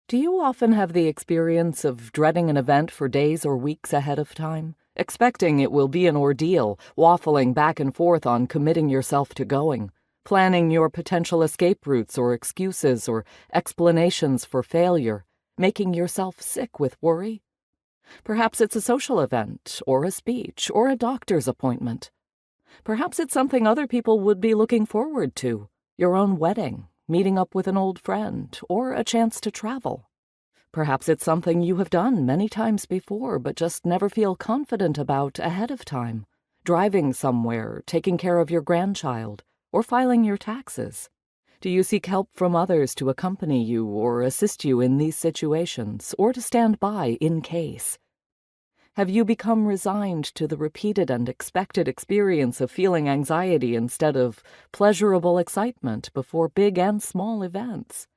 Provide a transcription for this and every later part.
Do you often have the experience of dreading an event for days or weeks ahead of time, expecting it will be an ordeal, waffling back and forth on committing yourself to going, planning your potential escape routes or excuses or explanations for failure, making yourself sick with worry? Perhaps it's a social event, or a speech, or a doctor's appointment. Perhaps it's something other people would be looking forward to, your own wedding, meeting up with an old friend, or a chance to travel. Perhaps it's something you have done many times before but just never feel confident about ahead of time, driving somewhere, taking care of your grandchild, or filing your taxes. Do you seek help from others to accompany you or assist you in these situations, or to stand by in case? Have you become resigned to the repeated and expected experience of feeling anxiety instead of pleasurable excitement before big and small events?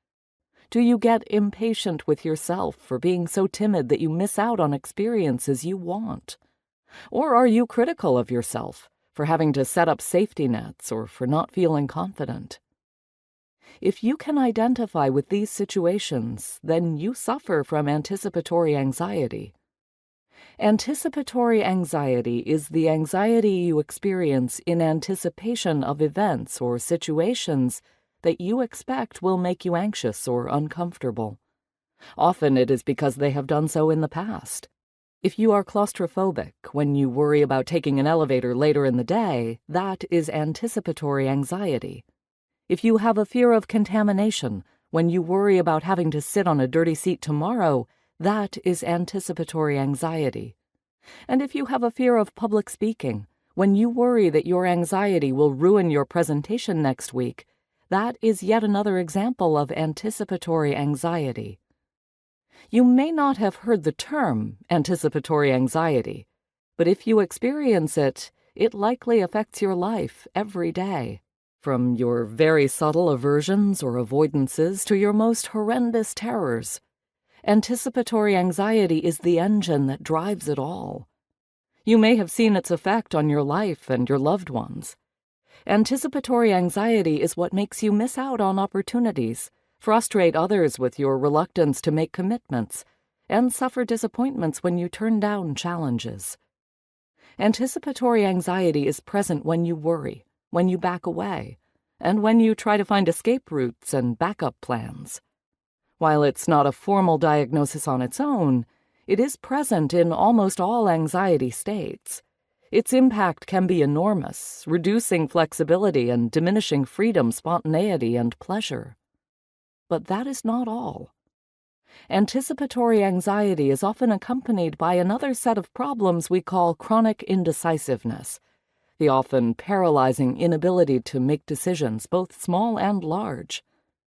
Do you get impatient with yourself for being so timid that you miss out on experiences you want? Or are you critical of yourself for having to set up safety nets or for not feeling confident? If you can identify with these situations, then you suffer from anticipatory anxiety. Anticipatory anxiety is the anxiety you experience in anticipation of events or situations that you expect will make you anxious or uncomfortable. Often it is because they have done so in the past. If you are claustrophobic when you worry about taking an elevator later in the day, that is anticipatory anxiety. If you have a fear of contamination when you worry about having to sit on a dirty seat tomorrow, that is anticipatory anxiety. And if you have a fear of public speaking, when you worry that your anxiety will ruin your presentation next week, that is yet another example of anticipatory anxiety. You may not have heard the term anticipatory anxiety, but if you experience it, it likely affects your life every day. From your very subtle aversions or avoidances to your most horrendous terrors. Anticipatory anxiety is the engine that drives it all. You may have seen its effect on your life and your loved ones. Anticipatory anxiety is what makes you miss out on opportunities, frustrate others with your reluctance to make commitments, and suffer disappointments when you turn down challenges. Anticipatory anxiety is present when you worry, when you back away, and when you try to find escape routes and backup plans. While it's not a formal diagnosis on its own, it is present in almost all anxiety states. Its impact can be enormous, reducing flexibility and diminishing freedom, spontaneity, and pleasure. But that is not all. Anticipatory anxiety is often accompanied by another set of problems we call chronic indecisiveness, the often paralyzing inability to make decisions, both small and large.